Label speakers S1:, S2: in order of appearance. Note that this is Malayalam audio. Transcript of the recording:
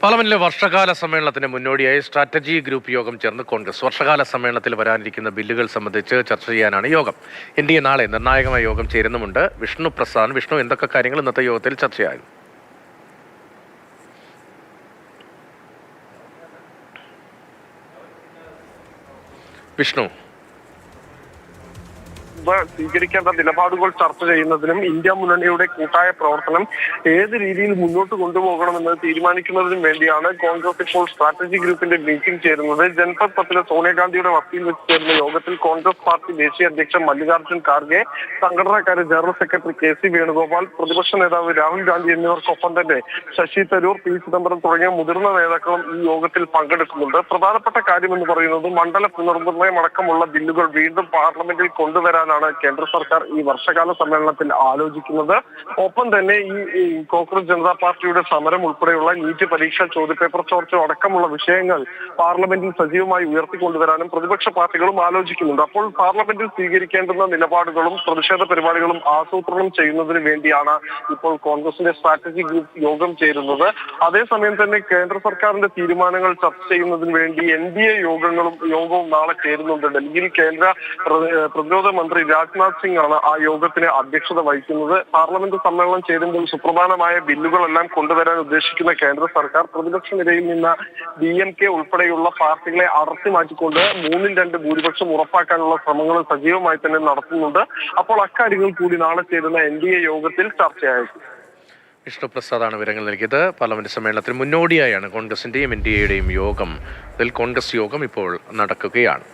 S1: പാർലമെന്റിലെ വർഷകാല സമ്മേളനത്തിന് മുന്നോടിയായി സ്ട്രാറ്റജി ഗ്രൂപ്പ് യോഗം ചേർന്ന് കോൺഗ്രസ്. വർഷകാല സമ്മേളനത്തിൽ വരാനിരിക്കുന്ന ബില്ലുകൾ സംബന്ധിച്ച് ചർച്ച ചെയ്യാനാണ് യോഗം. NDA നാളെ നിർണായകമായ യോഗം ചേരുന്നുമുണ്ട്. വിഷ്ണു പ്രസാദ്, വിഷ്ണു, എന്തൊക്കെ കാര്യങ്ങൾ ഇന്നത്തെ യോഗത്തിൽ ചർച്ചയായിരുന്നു? വിഷ്ണു,
S2: സ്വീകരിക്കേണ്ട നിലപാടുകൾ ചർച്ച ചെയ്യുന്നതിനും ഇന്ത്യ മുന്നണിയുടെ കൂട്ടായ പ്രവർത്തനം ഏത് രീതിയിൽ മുന്നോട്ട് കൊണ്ടുപോകണമെന്ന് തീരുമാനിക്കുന്നതിനും വേണ്ടിയാണ് കോൺഗ്രസ് ഇപ്പോൾ സ്ട്രാറ്റജി ഗ്രൂപ്പിന്റെ മീറ്റിംഗ് ചേരുന്നത്. ജൻപത് പത്തിലെ സോണിയാഗാന്ധിയുടെ വസതിയിൽ വെച്ച് ചേരുന്ന യോഗത്തിൽ കോൺഗ്രസ് പാർട്ടി ദേശീയ അധ്യക്ഷൻ മല്ലികാർജ്ജുൻ ഖാർഗെ, സംഘടനാകാര്യ ജനറൽ സെക്രട്ടറി KC വേണുഗോപാൽ, പ്രതിപക്ഷ നേതാവ് രാഹുൽ ഗാന്ധി എന്നിവർക്കൊപ്പം തന്നെ ശശി തരൂർ, P ചിദംബരം തുടങ്ങിയ മുതിർന്ന നേതാക്കളും ഈ യോഗത്തിൽ പങ്കെടുക്കുന്നുണ്ട്. പ്രധാനപ്പെട്ട കാര്യമെന്ന് പറയുന്നത് മണ്ഡല പുനർനിർണയം അടക്കമുള്ള ബില്ലുകൾ വീണ്ടും പാർലമെന്റിൽ കൊണ്ടുവരാനാണ് കേന്ദ്ര സർക്കാർ ഈ വർഷകാല സമ്മേളനത്തിൽ ആലോചിക്കുന്നത്. ഒപ്പം തന്നെ ഈ കോൺഗ്രസ് ജനതാ പാർട്ടിയുടെ സമരം ഉൾപ്പെടെയുള്ള നീറ്റ് പരീക്ഷ, ചോദ്യപേപ്പർ ചോർച്ച അടക്കമുള്ള വിഷയങ്ങൾ പാർലമെന്റിൽ സജീവമായി ഉയർത്തിക്കൊണ്ടുവരാനും പ്രതിപക്ഷ പാർട്ടികളും ആലോചിക്കുന്നുണ്ട്. അപ്പോൾ പാർലമെന്റിൽ സ്വീകരിക്കേണ്ടുന്ന നിലപാടുകളും പ്രതിഷേധ പരിപാടികളും ആസൂത്രണം ചെയ്യുന്നതിന് വേണ്ടിയാണ് ഇപ്പോൾ കോൺഗ്രസിന്റെ സ്ട്രാറ്റജി ഗ്രൂപ്പ് യോഗം ചേരുന്നത്. അതേസമയം തന്നെ കേന്ദ്ര സർക്കാരിന്റെ തീരുമാനങ്ങൾ ചർച്ച ചെയ്യുന്നതിന് വേണ്ടി NDA യോഗവും നാളെ ചേരുന്നുണ്ട്. ഡൽഹിയിൽ കേന്ദ്ര പ്രതിരോധ മന്ത്രി രാജ്നാഥ് സിംഗ് ആണ് ആ യോഗത്തിന് അധ്യക്ഷത വഹിക്കുന്നത്. പാർലമെന്റ് സമ്മേളനം ചേരുമ്പോൾ സുപ്രധാനമായ ബില്ലുകളെല്ലാം കൊണ്ടുവരാൻ ഉദ്ദേശിക്കുന്ന കേന്ദ്ര സർക്കാർ പ്രതിപക്ഷ നിരയിൽ നിന്ന് DMK ഉൾപ്പെടെയുള്ള പാർട്ടികളെ അടർത്തി മാറ്റിക്കൊണ്ട് 3-2 ഭൂരിപക്ഷം ഉറപ്പാക്കാനുള്ള ശ്രമങ്ങൾ സജീവമായി തന്നെ നടത്തുന്നുണ്ട്. അപ്പോൾ അക്കാര്യങ്ങൾ കൂടി നാളെ ചേരുന്ന NDA യോഗത്തിൽ ചർച്ചയായിരിക്കും.
S1: വിഷ്ണു പ്രസാദാണ് വിവരങ്ങൾ നൽകിയത്. പാർലമെന്റ് സമ്മേളനത്തിന് മുന്നോടിയായാണ് കോൺഗ്രസിന്റെയും NDAയുടെയും യോഗം. ഇതിൽ കോൺഗ്രസ് യോഗം ഇപ്പോൾ നടക്കുകയാണ്.